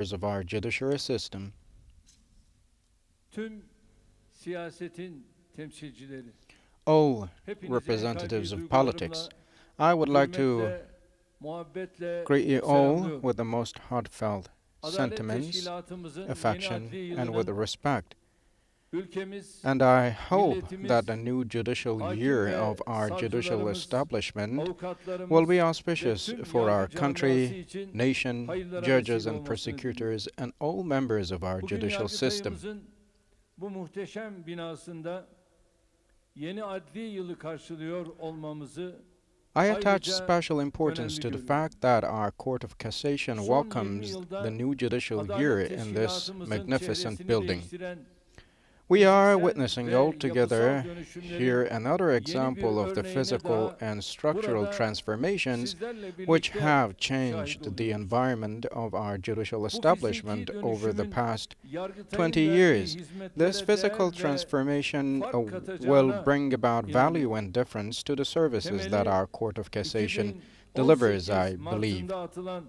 of our judiciary system, tüm siyasetin temsilcileri, all hepinize representatives kalbi of politics, duygularımla, I would like to hürmetle, muhabbetle greet you all selamlıyorum. with the most heartfelt Adalet sentiments, Teşkilatımızın yeni affection, adli and with yılının respect. ülkemiz, And I hope that milletimiz, the new judicial hakim year ve of our judicial savcılarımız, establishment will avukatlarımız be ve auspicious tüm for our yargı camiası country, için nation, hayırlara judges vesile and olmasını diliyorum. prosecutors, and all members of our Bugün judicial system. Yargıtay'ımızın bu muhteşem binasında yeni adli yılı karşılıyor olmamızı I attach ayrıca special importance önemli to the görüyorum. fact that our Court of Cassation Son 20 welcomes yılda the new judicial year Adalet in this Teşkilatımızın magnificent çehresini building. değiştiren We are fiziksel witnessing ve altogether yapısal dönüşümlerin here another yeni bir example of the örneğine physical daha and structural burada transformations sizlerle which birlikte have şahit changed the oluyoruz. environment of our judicial Bu fiziki establishment over the dönüşümün past 20 Yargıtay'ın verdiği years. This hizmetlere physical değer ve transformation fark will katacağına bring about value inanıyorum. and difference to the services that Temeli our Court of Cassation delivers, 2018 I believe. Mart'ında atılan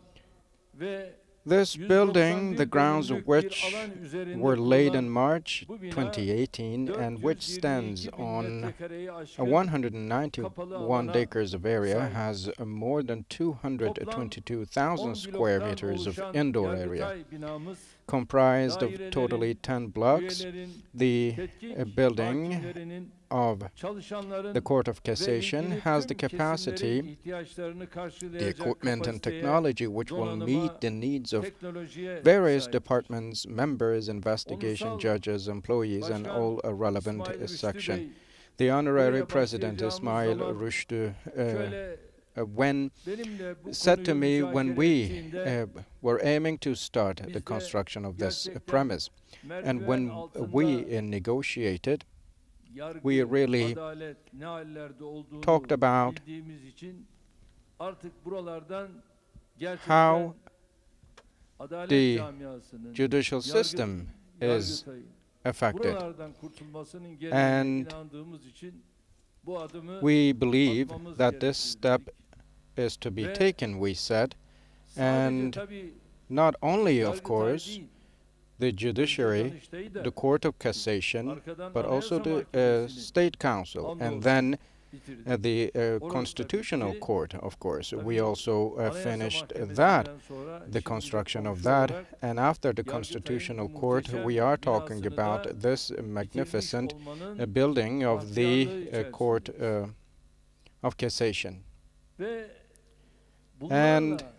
ve This building, the 191 grounds of dönümlük bir which alan üzerinde were laid in kurulan March bu bina 2018 and which stands 422 bin on metrekareyi a aşkın 191 kapalı alana acres of area sahip. has more than Toplam 222,000 10 square bloktan meters of oluşan indoor area, Yargıtay binamız comprised of totally dairelerin, 10 blocks. üyelerin, The tetkik building hakimlerinin, of çalışanların the Court of ve Cassation ilgili has the tüm capacity, kesimlerin ihtiyaçlarını the karşılayacak equipment and kapasiteye, technology which will donanıma, meet the needs of teknolojiye various sahiptir. departments, members, investigation Onursal judges, employees, and Başkan all relevant İsmail Rüştü section. Bey, The Honorary buraya President başlayacağımız Ismail zaman Rüştü şöyle when benimle bu said to konuyu me when müzakere we ettiğinde were aiming to start the bizde construction of this gerçekten premise, and merdiven when we altında negotiated, yargı, we really adalet ne hallerde olduğunu talked about bildiğimiz için artık buralardan how gerçekten adalet the camiasının, judicial system is Yargıtay'ın affected. buralardan kurtulmasının And gereğine inandığımız için bu adımı we believe atmamız that this step gerektiğini is to be Ve taken, we said, sadece and tabii not only, of Yargıtay course, değil, the judiciary, Danıştay'ı da the Court of Cassation, arkadan but also Anayasa the Mahkemesi'nin State Council, and andolsun then bitirdik. the Orası da Constitutional bitti. Court, of course. We Tabii also Anayasa finished that, Mahkemesi'nden sonra the şimdi de construction of komşu that, olarak and after the Yargıtay'ın Constitutional bu Court, muhteşem we are talking binasını da about this bitirmiş magnificent olmanın building of the bahtiyarlığı Court içerisindeyiz. of Cassation. Ve And bunlarla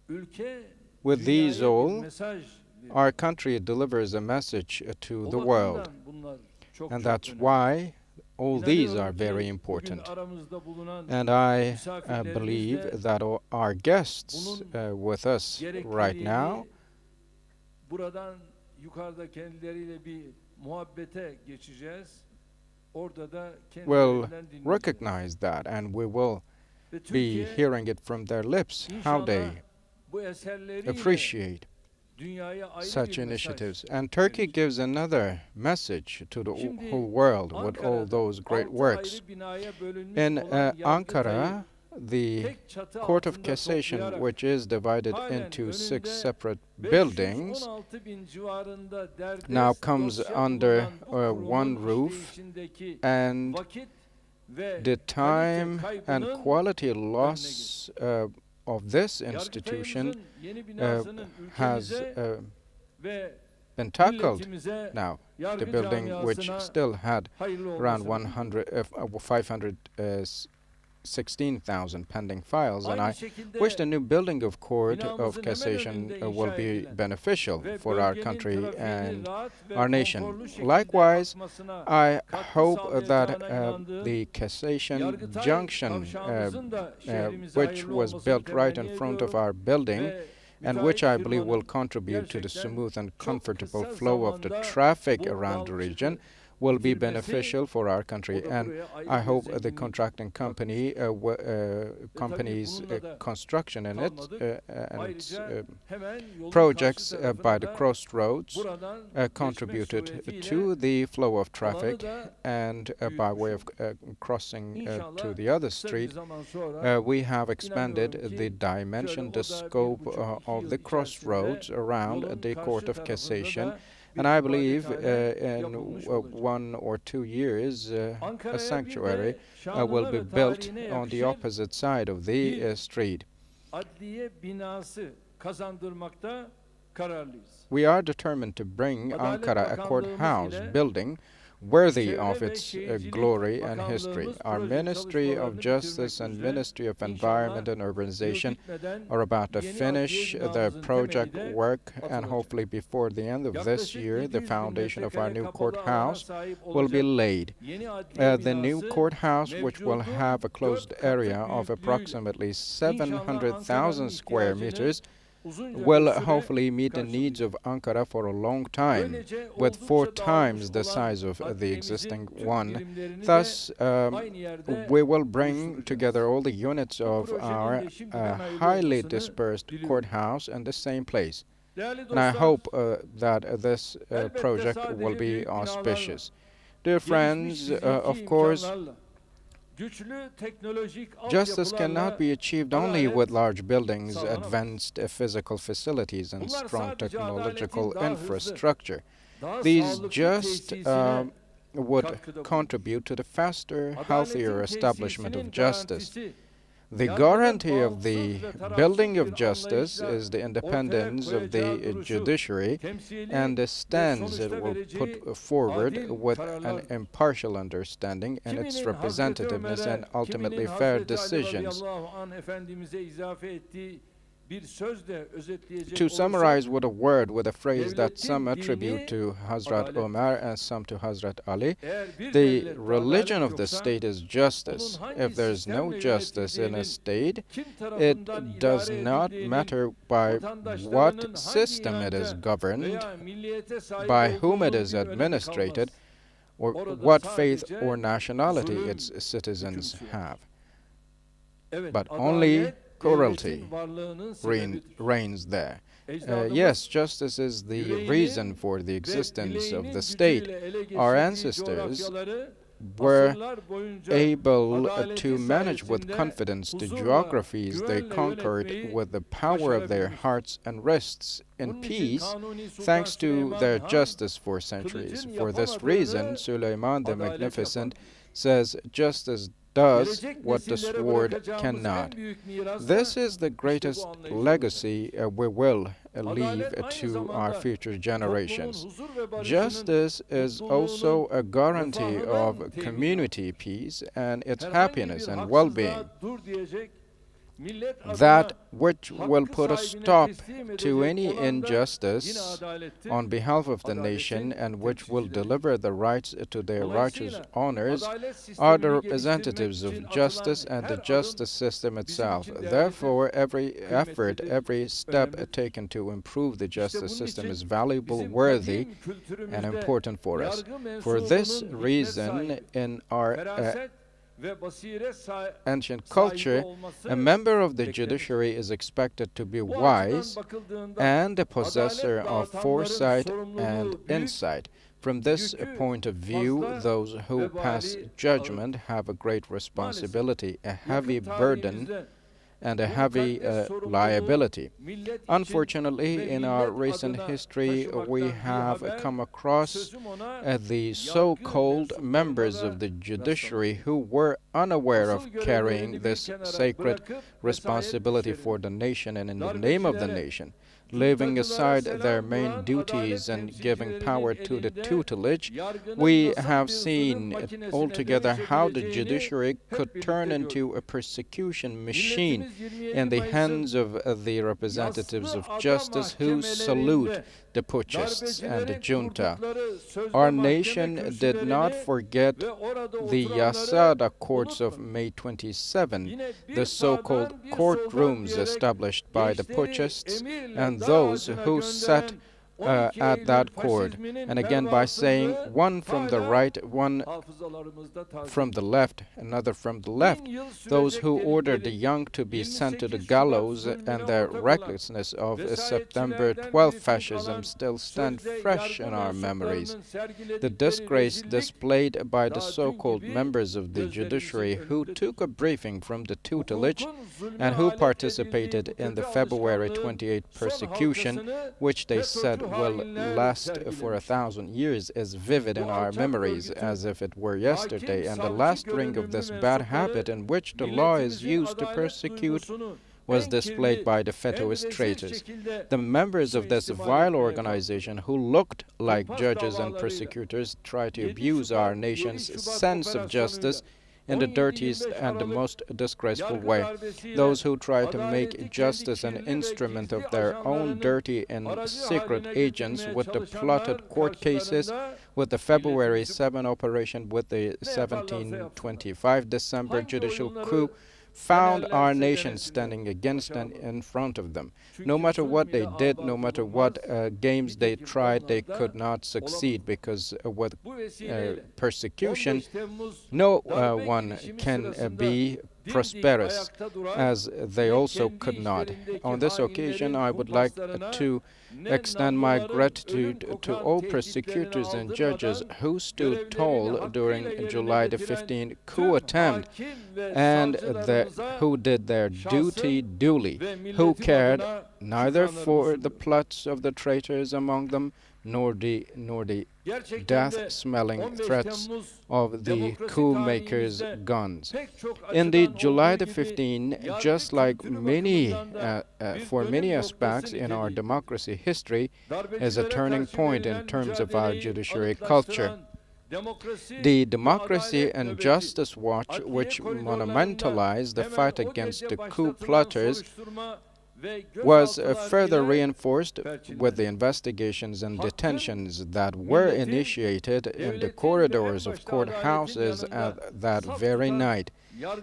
ülke with these dünyaya bir all, mesaj veriyor. our country delivers a message to O the world, bakımdan bunlar çok and çok that's önemli. why all these are İnanıyorum very ki important. bugün aramızda bulunan And I misafirlerimiz believe de that our guests bunun with us right now gerekliliğini buradan yukarıda kendileriyle bir muhabbete geçeceğiz. Orada da will kendilerinden dinleyeceğiz. recognize that, and we will Ve be Türkiye hearing it from their lips how they inşallah bu eserleriyle appreciate dünyaya ayrı such bir mesaj initiatives. And Turkey verecek. gives another message to the Şimdi whole world with all Ankara'da those great 6 works. ayrı binaya bölünmüş In olan Yargıtay'ı Ankara, the tek çatı Court of altında Cassation, toplayarak which is divided halen into 6 önünde separate buildings, 516 bin civarında derdest now comes dosya under bulunan bu kurumun one roof, işleyişindeki and vakit ve the kalite time and kaybının quality loss of this institution Yargıtay'ımızın yeni binasının has ülkemize ve been tackled milletimize, now. The yargı building, which camiasına still had hayırlı around olmasını diliyorum. 516,000 pending files, and Aynı I şekilde wish the new building of Court binamızın of hemen Cassation önünde will inşa be edilen beneficial ve for our bölgenin country trafiğinin and rahat ve our nation. konforlu şekilde Likewise, akmasına I katkı hope that sağlayacağına inandığım the Cassation Yargıtay Junction, kavşağımızın da şehrimize which hayırlı was olmasını built right in temenni front of ediyorum our building, ve and which I müteahhit believe will firmanın contribute to the gerçekten smooth and çok comfortable kısa flow of the zamanda traffic bu around the balçıkı region, will be bitirmesi, beneficial for our o country. da And buraya ayrı I bir hope the zenginlik contracting company, company's bununla da construction in it kalmadık. and Ayrıca hemen yolun projects karşı by the tarafına da crossroads buradan geçmek contributed suretiyle to the flow of alanı traffic, da and by büyütmüş way of olduk. crossing to İnşallah the other kısa bir street, zaman sonra we have expanded inanıyorum the ki dimension, şöyle the o da scope 1,5-2 of yıl the içerisinde crossroads around yolun the Court karşı of tarafında Cassation. da And bir I believe ibadethane in yapılmış olacak. 1 or 2 years, a Ankara'ya bir sanctuary de will şanına be ve built tarihine on the yakışır opposite side of the bir street. adliye binası kazandırmakta kararlıyız. We are determined to bring Adalet Ankara a Bakanlığımız courthouse ile building worthy Çevre of ve its Şehircilik glory and history. Bakanlığımız Our proje Ministry of çalışmalarını Justice bitirmek and üzere. Ministry of İnşallah Environment and yıl Urbanization bitmeden are about to yeni finish adliye their binamızın project temeli de work, and atılacak. hopefully before the end of this Yaklaşık year, the 700 bin foundation of our metrekare new kapalı alana courthouse sahip will be olacak laid. yeni adliye The new binası courthouse, which will mevcudun have a 4 closed katı area of büyüklüğüyle approximately İnşallah 700,000 Ankara'nın square ihtiyacını meters, uzunca bir will süre hopefully meet the needs karşılayacak. of Ankara for a long time, Böylece with 4 oldukça dağılmış times the olan size of the adliyemizin existing tüm one. birimlerini de Thus, aynı yerde we will bring buluşturacağız. together all the units Bu of projenin our de şimdiden hayırlı highly olmasını dispersed diliyorum. courthouse in the same place. Değerli And I dostlar, hope that this elbette project will sadece be büyük binalarla, auspicious. Dear gelişmiş friends, fiziki of course, imkanlarla, güçlü teknolojik justice cannot altyapılarla be achieved only adalet with large buildings, sağlanamaz. advanced physical facilities, and Bunlar strong sadece technological adaletin daha hızlı, infrastructure. daha These sağlıklı just tesisine would katkıda bulunur. contribute to the faster, Adaletin healthier establishment tesisinin of justice. garantisi, The yargının guarantee of bağımsız the ve tarafsız building bir of justice anlayışla is the ortaya independence of koyacağı the duruşu, judiciary temsili and the ve stance it sonuçta will vereceği put forward adil with an kararlardır. impartial understanding and its Kiminin Hazreti representativeness Ömer'e, and ultimately kiminin fair Hazreti Ali decisions. radıyallahu anh Efendimiz'e izafe ettiği bir sözle özetleyecek To olursak, summarize with a word, with a phrase that some devletin attribute dini to Hazrat adalettir. Omar and some to Hazrat Ali, Eğer bir the devlette religion adalet of the yoksa, state is justice. onun hangi If there's no sistemle justice in a yönetildiğinin, state, kim it tarafından does idare not edildiğinin, matter by vatandaşlarının what hangi system it is inanca governed, veya milliyete sahip by whom it olduğunun is bir önemi administrated, kalmaz. or Orada what faith sadece or nationality zulüm its citizens hüküm sürer. have. Evet, But only adalet cruelty devletin varlığının reigns sebebidir. there. Ecdadımız Yes, justice is the yüreğinin reason for the ve existence of bileğinin the state. gücüyle ele Our geçirdiği ancestors coğrafyaları were asırlar boyunca able adaleti to manage with sayesinde confidence the huzurla, geographies they güvenle conquered yönetmeyi with the power of their başarabilmiştir. hearts and wrists in Bunun için peace, Kanuni Sultan thanks to Süleyman their Han, justice for centuries. kılıcın For this yapamadığını reason, Süleyman the adalet Magnificent yapardı. says, justice does Gelecek what the nesillere sword bırakacağımız cannot. en büyük miras This da is the greatest anlayış legacy we will leave Adalet aynı to our zamanda future toplumun generations. huzur ve barışının, Justice is also a guarantee of community peace and its herhangi happiness bir and haksızlığa well-being. dur diyecek, millet That adına which will hakkı put a sahibine stop teslim to edecek any olan da yine injustice adalettir. on behalf of the Adaletin nation and which will temsilcileri. deliver the rights to their righteous Dolayısıyla honors adalet are the sistemini representatives geliştirmek of için justice atılan and the her adım justice system itself. için değerlidir, Therefore, every effort, kıymetlidir, every step önemlidir. taken to improve the İşte justice bunun system için is valuable, bizim worthy, kadim and kültürümüzde important for us. yargı For this mensubunun hikmet reason, sahibi, in our feraset ve basiret ancient sahibi culture, olması a member of the beklenir. judiciary is expected to be Bu açıdan wise bakıldığında and a possessor adalet of dağıtanların foresight sorumluluğu and büyük, insight. From this yükü point of view, fazla, those who vebali pass ağır. judgment have a great responsibility, a heavy Yakın burden, tarihimizde and a bu heavy mukaddes sorumluluğu liability. millet için Unfortunately, ve in our millet recent adına history, taşımaktan we bir have haber, come across sözüm ona the yargı so-called members mensuplarına of the da judiciary who were unaware asıl of görevlerini carrying bir this kenara sacred bırakıp vesayet responsibility işlerini, for the nation and in the name of the darbecilere, nation, leaving cuntacılara aside their selam main duran duties adalet and giving power to the temsilcilerinin tutelage. elinde yargının We nasıl have bir seen zulüm makinesine altogether how the dönüşebileceğini judiciary hep could birlikte turn gördük. into a persecution machine Milletimiz 27 in the Mayıs'ın hands of the representatives yaslı of ada justice who salute mahkemelerinde the putschists and the darbecilerin junta. kurdukları sözde Our mahkeme nation did not kürsülerini forget ve orada the oturanları Yasada courts of unutmadı. May 27, Yine bir the so-called sağdan bir soldan courtrooms diyerek established by the gençleri putschists, emirle and dar those ağacına who sat gönderen at that court, and again by saying one from the right, one from the left, another from the left. Those who ordered the young to be sent to the gallows and their recklessness of September 12 fascism still stand fresh in our memories. The disgrace displayed by the so-called members of the judiciary who took a briefing from the tutelage and who participated in the February 28 persecution, which they said will last for 1,000 years, is vivid in our memories as if it were yesterday, and the last ring of this bad habit in which the law is used to persecute was displayed by the Fetoist traitors. The members of this vile organization who looked like judges and prosecutors tried to abuse our nation's sense of justice in the dirtiest and the most disgraceful way. Those who try to make justice an instrument of their own dirty and secret agents with the plotted court cases, with the February 7 operation, with the 1725 December judicial coup, found our nation standing against and in front of them. No matter what they did, no matter what games they tried, they could not succeed, because with persecution, no one can be prosperous, as they also could not. On this occasion, I would like to extend my gratitude to all prosecutors and judges who stood tall during July the 15th coup attempt, and who did their duty duly, who cared neither for the plots of the traitors among them, nor the death-smelling threats of the coup makers' guns. Indeed, July the 15th, just like for many aspects in our democracy history, is a turning point in terms of our judiciary culture. The Democracy and Justice Watch, which monumentalized the fight against the coup plotters, was further reinforced with the investigations and detentions that were initiated in the corridors of courthouses that very night.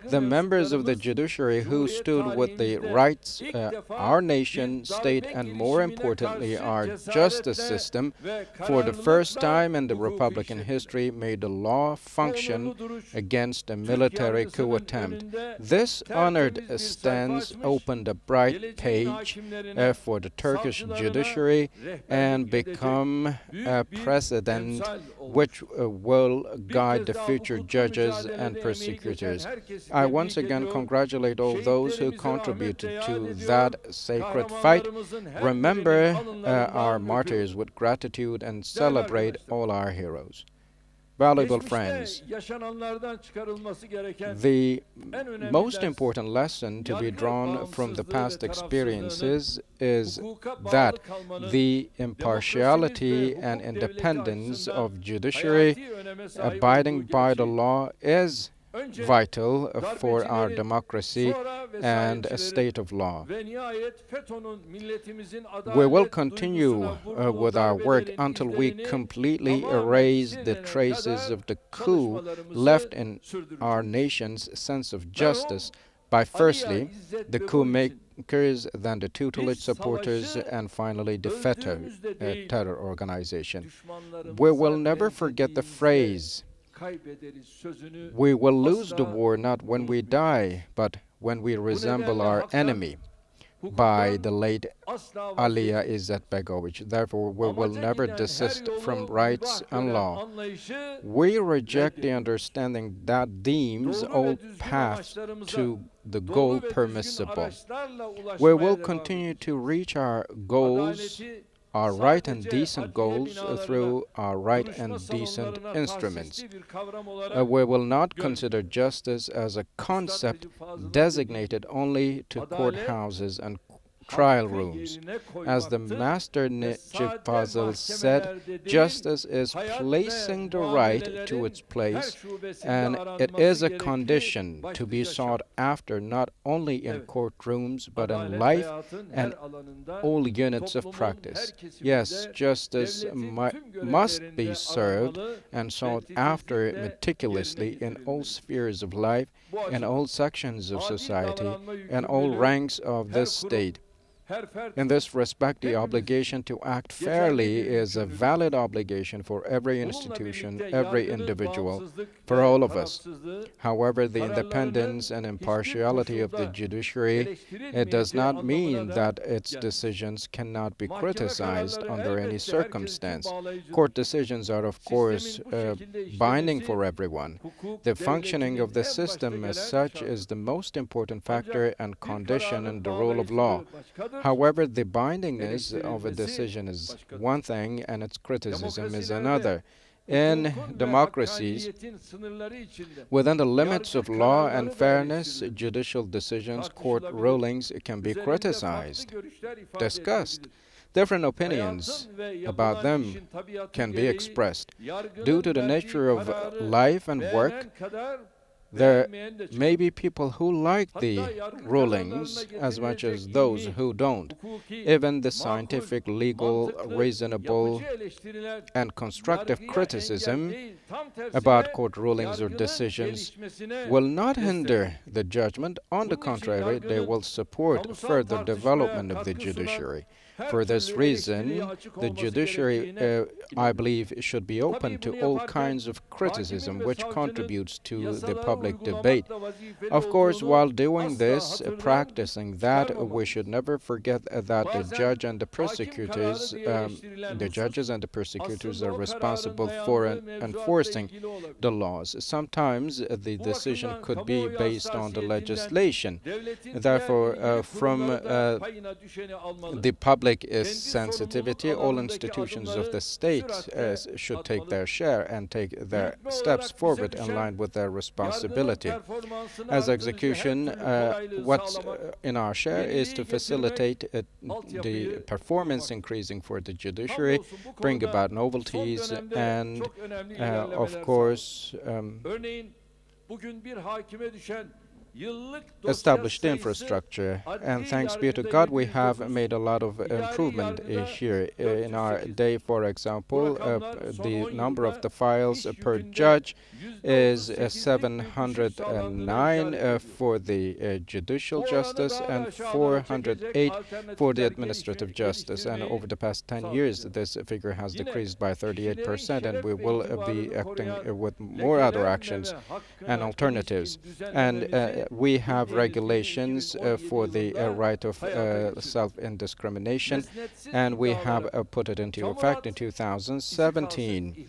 The members of the judiciary who stood with the rights, our nation, state, and more importantly our justice system, for the first time in the Republican history made the law function against a military coup attempt. This honored stance opened a bright page for the Turkish judiciary and become a precedent which will guide the future judges and prosecutors. I once again congratulate all those who contributed to that sacred fight, remember our martyrs with gratitude, and celebrate all our heroes. Valuable friends, the most important lesson to be drawn from the past experiences is that the impartiality and independence of judiciary, abiding by the law, is vital for our democracy and a state of law. We will continue with our work until we completely erase the traces of the coup left in our nation's sense of justice by firstly the coup makers, then the tutelage supporters, and finally the FETÖ terror organization. We will never forget the phrase, "We will lose the war not when we die, but when we resemble our enemy," by the late Aliya İzzet Begovic. Therefore, we will never desist from rights and law. We reject the understanding that deems all paths to the goal permissible. We will continue to reach our goals, our right and decent goals, through our right and decent instruments. We will not consider justice as a concept designated only to courthouses and trial rooms. As the master Necip Fazıl said, justice is placing the right to its place, and it is a condition to be sought after not only in courtrooms but in life and all units of practice. Yes, justice must be served and sought after meticulously in all spheres of life, in all sections of society, in all ranks of this state. In this respect, the obligation to act fairly is a valid obligation for every institution, every individual, for all of us. However, the independence and impartiality of the judiciary, it does not mean that its decisions cannot be criticized under any circumstance. Court decisions are, of course, binding for everyone. The functioning of the system as such is the most important factor and condition in the rule of law. However, the bindingness of a decision is one thing and its criticism is another. In democracies, within the limits of law and fairness, judicial decisions, court rulings can be criticized, discussed. Different opinions about them can be expressed. Due to the nature of life and work, there may be people who like the rulings as much as those who don't. Even the scientific, legal, reasonable, and constructive criticism about court rulings or decisions will not hinder the judgment. On the contrary, they will support further development of the judiciary. For this reason, the judiciary, I believe, should be open to all kinds of criticism which contributes to the public debate. Of course, while doing this, practicing that, we should never forget that the judge and the prosecutors, the judges and the prosecutors are responsible for enforcing the laws. Sometimes the decision could be based on the legislation. Therefore, from the public sensitivity, all institutions of the state should take their share and take their steps forward in line with their responsibility. As execution, what's in our share is to facilitate the performance increasing for the judiciary, bring about novelties, and of course, established infrastructure, and thanks be to God we have made a lot of improvement here. In our day, for example, the number of the files per judge is 709 for the judicial justice and 408 for the administrative justice, and over the past 10 years this figure has decreased by 38%, and we will be acting with more other actions and alternatives. And we have regulations for the right of self-indiscrimination, and we have put it into effect in 2017.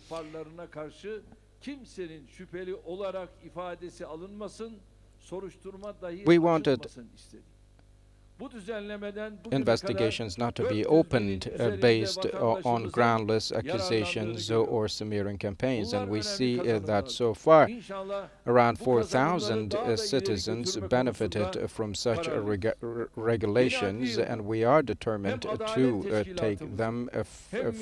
We wanted investigations not to be opened based on groundless accusations or smearing campaigns, and we see that so far around 4,000 citizens benefited from such regulations, and we are determined to take them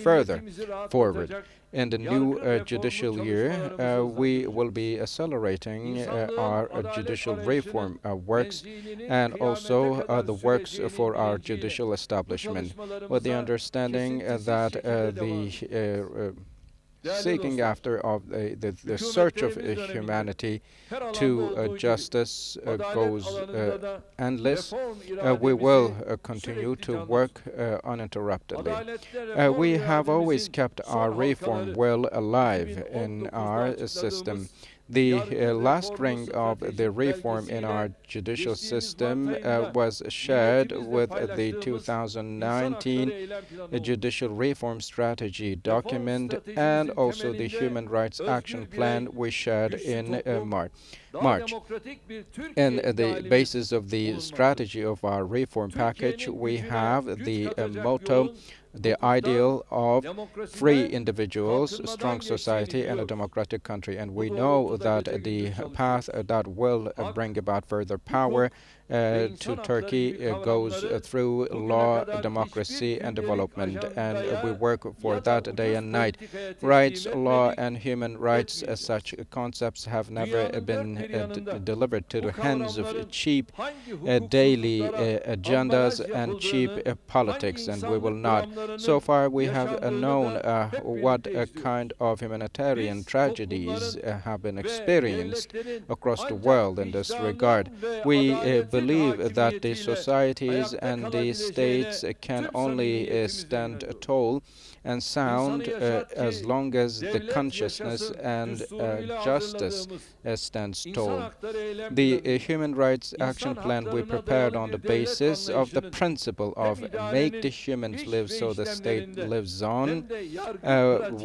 further forward. In the new judicial year, we will be accelerating our judicial reform works and also the works for our judicial establishment, with the understanding that the seeking after of the search of humanity to justice goes endless. We will continue to work uninterruptedly. We have always kept our reform well alive in our system. The last ring of the reform in our judicial system was shared with the 2019 Judicial Reform Strategy document and also the Human Rights Action Plan we shared in March. In the basis of the strategy of our reform package, we have the motto, the ideal of free individuals, strong society, and a democratic country. And we know that the path that will bring about further power to Turkey goes through law, democracy, and development, and we work for that day and night. Rights, law, and human rights as such concepts have never been delivered to the hands of cheap daily agendas and cheap politics, and we will not. So far we have known what kind of humanitarian tragedies have been experienced across the world in this regard. We believe that the societies and the states can only stand tall and sound as long as the consciousness and justice stands tall. The Human Rights Action Plan we prepared on the basis of the principle of make the humans live so the state lives on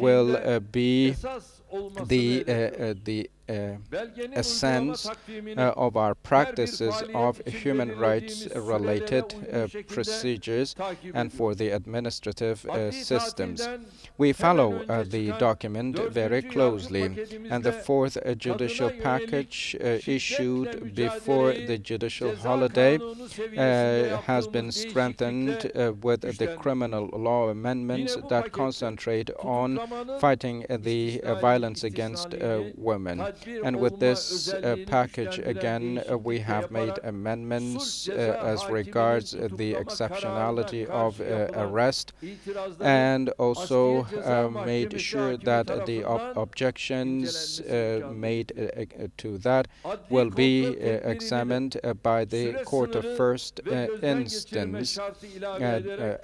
will be the essence of our practices of human rights related procedures and for the administrative systems. We follow the document very closely, and the fourth judicial package issued before the judicial holiday has been strengthened with the criminal law amendments that concentrate on fighting the violence against women. And with this package, again, we have made amendments as regards the exceptionality of arrest, and also made sure that the objections made to that will be examined by the Court of First Instance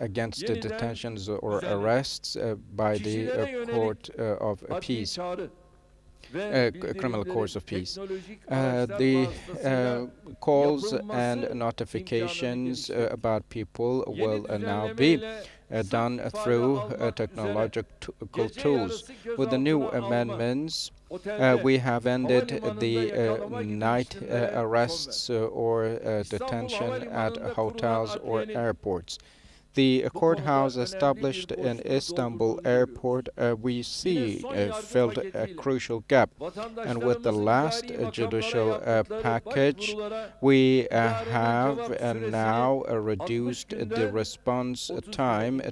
against the detentions or arrests by the Court of Peace. Criminal Courts of Peace. The calls and notifications about people will now be done through technological tools. With the new amendments, we have ended the night arrests or detention at hotels or airports. The courthouse established in Istanbul airport we see filled a crucial gap, and with the last judicial package we have now reduced the response time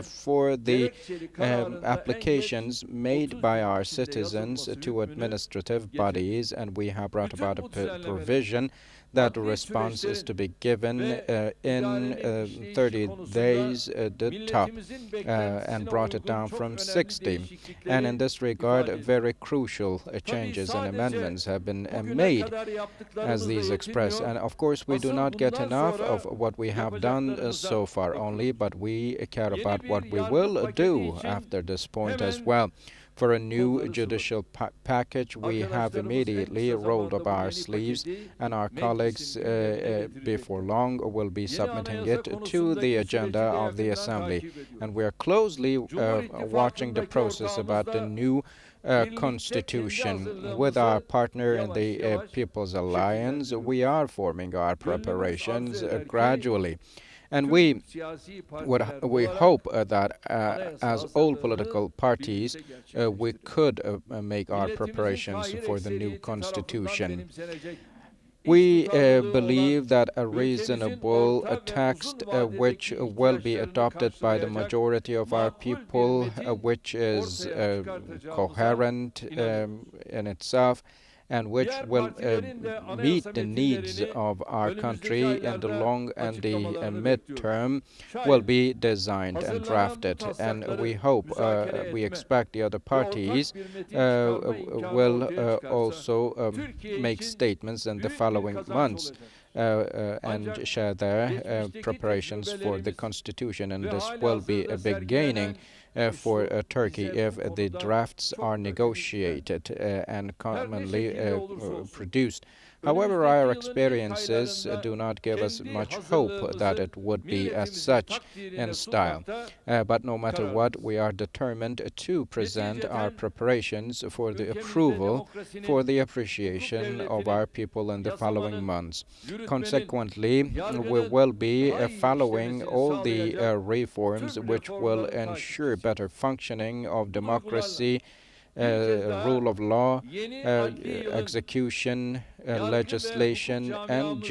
for the applications made by our citizens to administrative bodies, and we have brought about a provision that response is to be given in 30 days the top, and brought it down from 60. And in this regard, very crucial changes and amendments have been made, as these express. And of course, we do not get enough of what we have done so far only, but we care about what we will do after this point as well. For a new judicial package, we have immediately rolled up our sleeves, and our colleagues before long will be submitting it to the agenda of the Assembly. And we are closely watching the process about the new constitution. With our partner in the People's Alliance, we are forming our preparations gradually. And we hope that as all political parties, we could make our preparations for the new constitution. We believe that a reasonable text which will be adopted by the majority of our people, which is coherent in itself, and which will meet the needs of our country in the long and the mid-term, will be designed and drafted. And we hope, we expect the other parties will also make statements in the following months and share their preparations for the constitution. And this will be a big gaining for Turkey if the drafts are negotiated and commonly produced. However, our experiences do not give us much hope that it would be as such in style. But no matter what, we are determined to present our preparations for the approval, for the appreciation of our people in the following months. Consequently, we will be following all the reforms which will ensure better functioning of democracy, rule of law, execution, legislation, and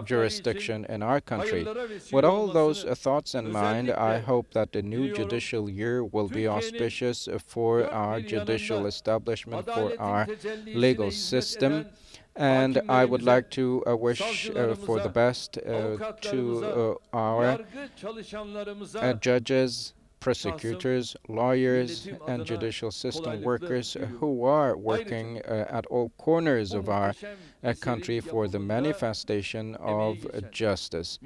jurisdiction in our country. With all those thoughts in mind, I hope that the new judicial year will be auspicious for our judicial establishment, for our legal system. And I would like to wish for the best to our judges, prosecutors, lawyers, and judicial system workers who are working at all corners of our country for the manifestation of justice.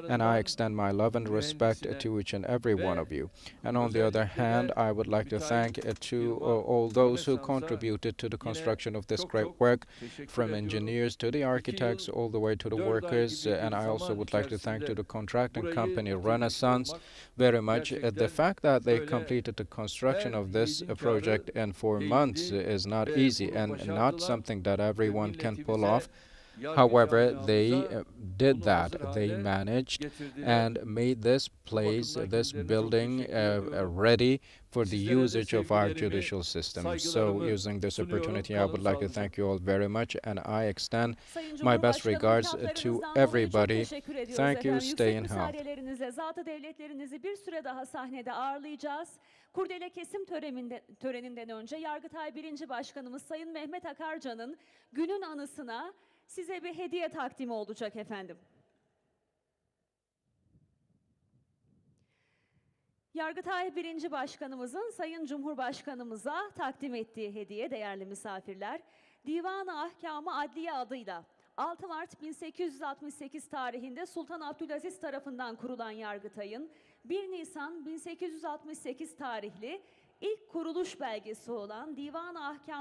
And I extend my love and respect to each and every one of you. And on the other hand, I would like to thank all those who contributed to the construction of this great work, from engineers to the architects, all the way to the workers. And I also would like to thank to the contracting company Renaissance very much. The fact that they completed the construction of this project in 4 months is not easy and not something that everyone can pull off. However, they did that. They managed and made this place, this building, ready for the usage of our judicial system. So, using this opportunity, I would like to thank you all very much, and I extend my best regards to everybody. Thank you. Stay in health. Zatı devletlerinizi bir süre daha sahnede ağırlayacağız. Kurdele kesim töreninden önce Yargıtay 1. Başkanımız Sayın Mehmet Akarcan'ın günün anısına size bir hediye takdimi olacak efendim. Yargıtay 1. Başkanımızın Sayın Cumhurbaşkanımıza takdim ettiği hediye değerli misafirler, Divan-ı Ahkam-ı Adliye adıyla 6 Mart 1868 tarihinde Sultan Abdülaziz tarafından kurulan Yargıtay'ın 1 Nisan 1868 tarihli ilk kuruluş belgesi olan Divan-ı Ahkam